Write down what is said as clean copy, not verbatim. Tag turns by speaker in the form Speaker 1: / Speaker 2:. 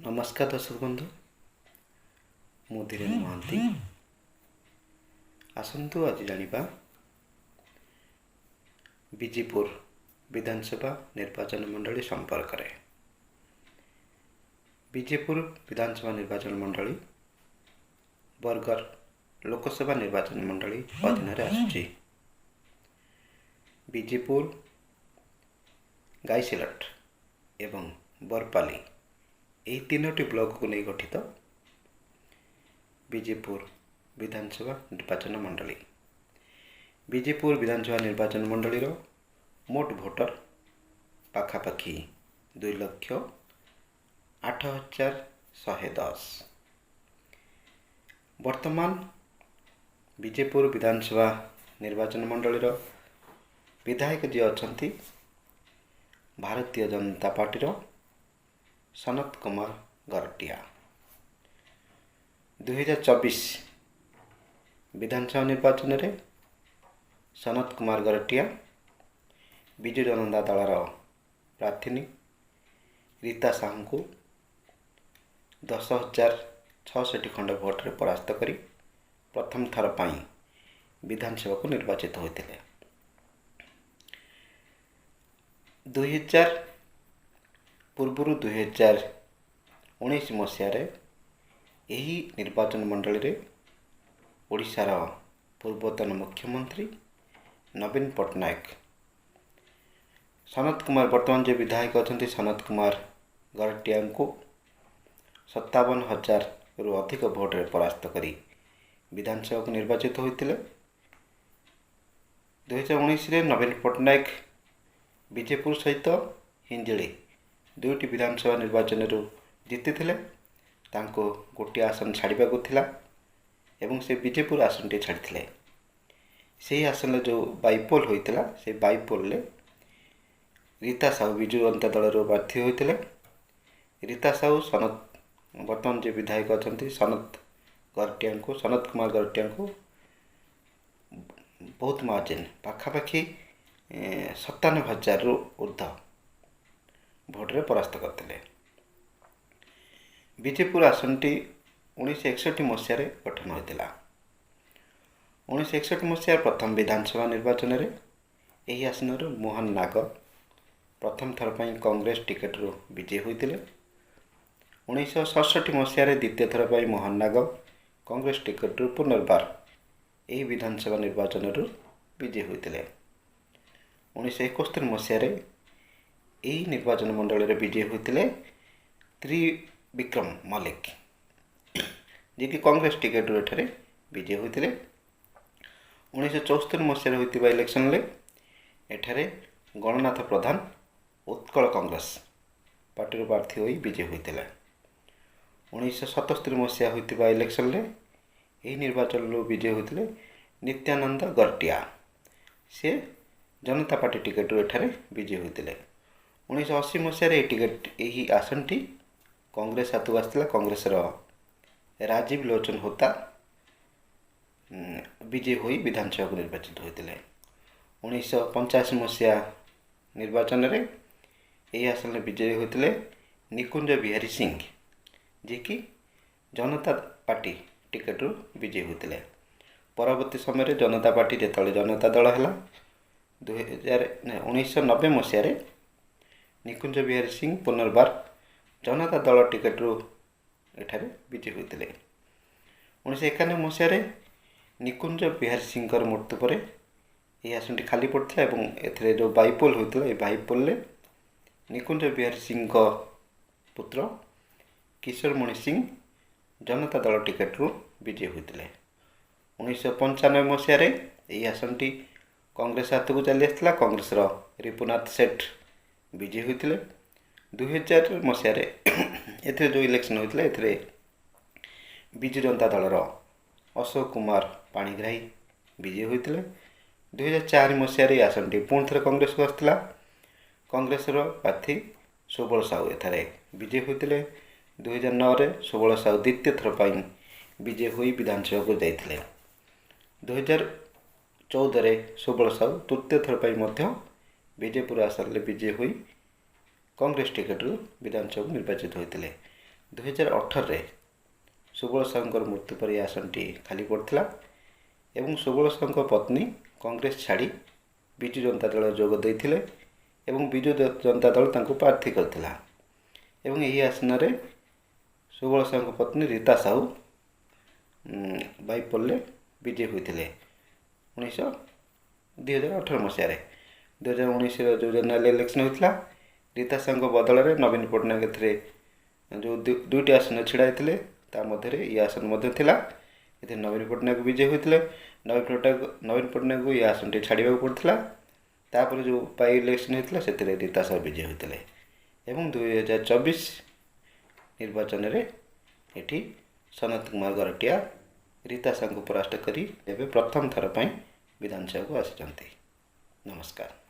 Speaker 1: नमस्कार दर्शक बंधु मु धीरेन्द्र महांती आसतु आज जानिबा बीजेपुर विधानसभा निर्वाचन मंडली संपर्क में। बीजेपुर विधानसभा निर्वाचन मंडली बरगढ़ लोकसभा निर्वाचन मंडली अधीन आसुची। बीजेपुर गाईसिलट एवं बरपाली यही तीनोटी ब्लॉक को नहीं गठित बीजेपुर विधानसभा निर्वाचन मंडली। बीजेपुर विधानसभा निर्वाचन मंडली मोट भोटर पाखापाखि 2,08,110। वर्तमान बीजेपुर विधानसभा निर्वाचन मंडली विधायक जी अच्छा भारतीय जनता पार्टी सनत कुमार गरटिया। 2024 विधानसभा निर्वाचन में सनत कुमार गरटिया विजु जनता दलर प्रार्थी रीता साहू को 10,066 खंड भोट्रे परास्त कर प्रथम थर पर विधानसभा को निर्वाचित होते। 2000 पूर्व 2019 मसीह यही निर्वाचन मंडली रे ओडिशार पूर्वतन मुख्यमंत्री नवीन पट्टनायक सनत कुमार वर्तमान जो विधायक अच्छा सनत कुमार गरटिया को 57,000 रु अधिक भोट्रे परास्त कर विधानसभा को निर्वाचित होते। 2019 नवीन पट्टनायक बीजेपुर सहित हिंजिली दुईटी विधानसभा निर्वाचन जीति गोटे आसन छाड़ा थिला एवं से बीजेपुर आसन टी छाड़ी से आसन जो बाइपोल होता से बाइपोल रीता साहू विजु जनता दल प्रार्थी होते। रीता साहू सनत वर्तमान जो विधायक अच्छा सनत कुमार गरटिया को बहुत मार्जिन पाखापाखि 57,000 रु ऊर्ध भोट्रे परास्त करते। बीजेपुर आसन टी 1961 मसीह गठन होता। 1961 मसीह प्रथम विधानसभा निर्वाचन में यही आसन मोहन नाग प्रथम थर पर कांग्रेस टिकेट रू विजयी होते। 1967 मसीह द्वितीय थर पर मोहन नाग कांग्रेस टिकेट रू पुनर्बार यही विधानसभा निर्वाचन विजयी होते। 1971 मसीह यही निर्वाचन मंडल विजयी होते त्रिविक्रम मल्लिक जी कि कांग्रेस टिकेट एठारे विजयी होते। 1974 मसीह होता इलेक्शन एठारे गणनाथ प्रधान उत्कल कांग्रेस पार्टी प्रार्थी होई विजयी होते। 1977 मसीह होता इलेक्शन यही निर्वाचन विजयी होते नित्यानंद गरटिया से जनता पार्टी टिकेट एठारे विजयी होते। 1980 मसीह टिकेट यही आसन टी कांग्रेस हाथ को आसला। कांग्रेस राजीव लोचन होता विजयी होई विधानसभा को निर्वाचित होते। 1985 मसीहा निर्वाचन में यही आसन विजयी होते निकुंज बिहारी सिंह जी कि जनता पार्टी टिकेट विजयी होते। परवर्ती समय जनता पार्टी जिते जनता दल है 1990 मसीह निकुंज बिहारी सिंह पुनर्बार जनता दल टिकेट एठारे विजयी होते। 1991 मसीह निकुंज बिहारी सिंह मृत्यु पर यह आसन टी खाली पड़ता और जो बाइपोल होता है बाइपोल निकुंज बिहारी सिंह पुत्र किशोरमणि सिंह जनता दल टिकेट विजयी होते। 1995 मसीह यही आसन टी कांग्रेस हाथ को चली आसला। कांग्रेस रिपुनाथ सेठ विजयी होते। 2000 मसीह जो इलेक्शन होता है विजु जनता दलर अशोक कुमार पाणिग्राही विजयी होते। 2004 मसीह आसन टी पुणी थे कांग्रेस को आसला। कांग्रेस प्रार्थी सुबल साहू एठारे विजयी होते। 2009 सुबल साहू द्वितीय थर पर विजयी होई विधानसभा को जाते। 2014 सुबल साहू तृतीय थर पर विजयपुर आसन विजयी होई कांग्रेस टिकेट विधानसभा निर्वाचित होते। 2018 ସୁବଳ ସାହୁଙ୍କର ମୃତ୍ୟୁ ପରେ ଏହି ଆସନଟି ଖାଲି ପଡ଼ିଥିଲା ଏବଂ ସୁବଳ ସାହୁଙ୍କ ପତ୍ନୀ କଂଗ୍ରେସ ଛାଡ଼ି ବିଜୁ ଜନତା ଦଳ ଯୋଗ ଦେଇଥିଲେ ଏବଂ ବିଜୁ ଜନତା ଦଳ ତାଙ୍କୁ ପ୍ରାର୍ଥୀ କରିଥିଲା ଏବଂ ଏହି ଆସନରେ ସୁବଳ ସାହୁଙ୍କ ପତ୍ନୀ ରୀତା ସାହୁ ବାଇପୋଲରେ ବିଜୟୀ ହୋଇଥିଲେ 2018 ମସିହାରେ। 2019ର ଯେଉଁ ଜେନେରାଲ ଇଲେକ୍ସନ୍ ହୋଇଥିଲା ରୀତା ସାହୁଙ୍କ ବଦଳରେ ନବୀନ ପଟ୍ଟନାୟକ ଏଥିରେ ଯେଉଁ ଦୁଇଟି ଆସନ ଛିଡ଼ା ହେଇଥିଲେ ତା ମଧ୍ୟରେ ଏହି ଆସନ ମଧ୍ୟ ଥିଲା। ଏଥିରେ ନବୀନ ପଟ୍ଟନାୟକ ବିଜୟୀ ହୋଇଥିଲେ। ନବୀନ ପଟ୍ଟନାୟକଙ୍କୁ ଏହି ଆସନଟି ଛାଡ଼ିବାକୁ ପଡ଼ିଥିଲା। ତାପରେ ଯେଉଁ ବାଇ ଇଲେକ୍ସନ୍ ହୋଇଥିଲା ସେଥିରେ ରୀତା ସାହୁ ବିଜୟୀ ହୋଇଥିଲେ ଏବଂ 2024 ନିର୍ବାଚନରେ ଏଠି ସନତ କୁମାର ଗରଟିଆ ରୀତା ସାହୁଙ୍କୁ ପରାସ୍ତ କରି ଏବେ ପ୍ରଥମ ଥର ପାଇଁ ବିଧାନସଭାକୁ ଆସିଛନ୍ତି। ନମସ୍କାର।